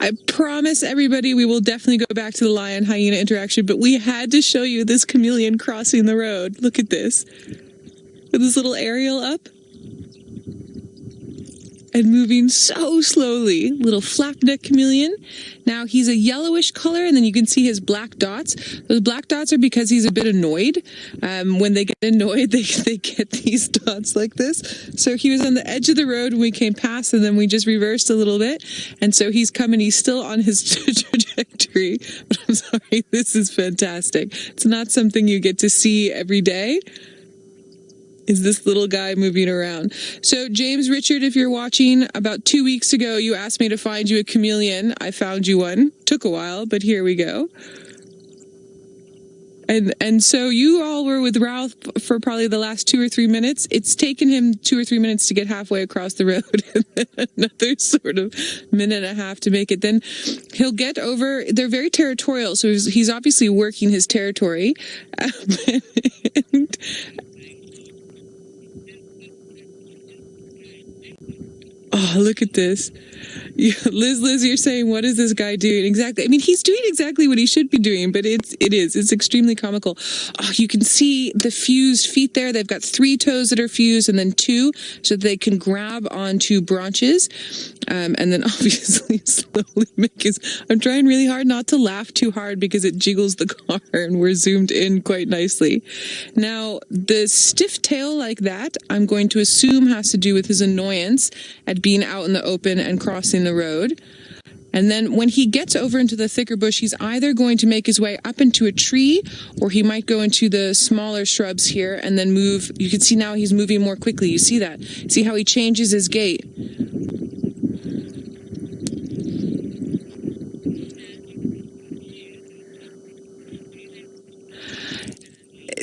I promise everybody we will definitely go back to the lion-hyena interaction, but we had to show you this chameleon crossing the road. Look at this. With this little aerial up. And moving so slowly. Little flap-neck chameleon. Now, he's a yellowish color, and then you can see his black dots. Those black dots are because he's a bit annoyed. When they get annoyed, they get these dots like this. So he was on the edge of the road when we came past, and then we just reversed a little bit. And so he's coming. He's still on his trajectory. But I'm sorry, this is fantastic. It's not something you get to see every day. Is this little guy moving around. So James Richard, if you're watching, about 2 weeks ago, you asked me to find you a chameleon. I found you one. Took a while, but here we go. And so you all were with Ralph for probably the last 2 or 3 minutes. It's taken him 2 or 3 minutes to get halfway across the road, and then another sort of minute and a half to make it. Then he'll get over. They're very territorial, so he's obviously working his territory. Oh, look at this. Liz, you're saying, what is this guy doing? Exactly. I mean, he's doing exactly what he should be doing, but it's extremely comical. Oh, you can see the fused feet there. They've got 3 toes that are fused and then 2 so that they can grab onto branches. And then obviously slowly make his, I'm trying really hard not to laugh too hard because it jiggles the car and we're zoomed in quite nicely. Now, the stiff tail like that, I'm going to assume has to do with his annoyance at being out in the open and crossing the road. And then when he gets over into the thicker bush, he's either going to make his way up into a tree or he might go into the smaller shrubs here and then move. You can see now he's moving more quickly. You see that? See how he changes his gait?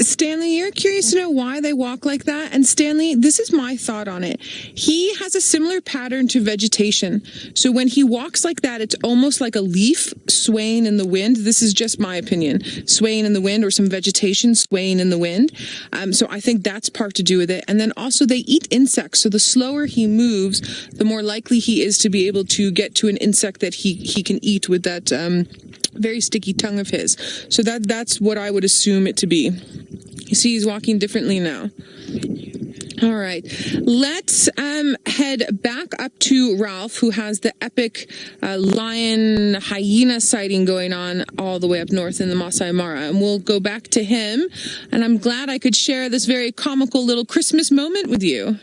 Stanley, you're curious to know why they walk like that? And Stanley, this is my thought on it. He has a similar pattern to vegetation. So when he walks like that, it's almost like a leaf swaying in the wind. This is just my opinion. Swaying in the wind, or some vegetation swaying in the wind. So I think that's part to do with it. And then also they eat insects. So the slower he moves, the more likely he is to be able to get to an insect that he can eat with that very sticky tongue of his. So that's what I would assume it to be. You see, he's walking differently now. All right, let's head back up to Ralph, who has the epic lion-hyena sighting going on all the way up north in the Masai Mara. And we'll go back to him. And I'm glad I could share this very comical little Christmas moment with you.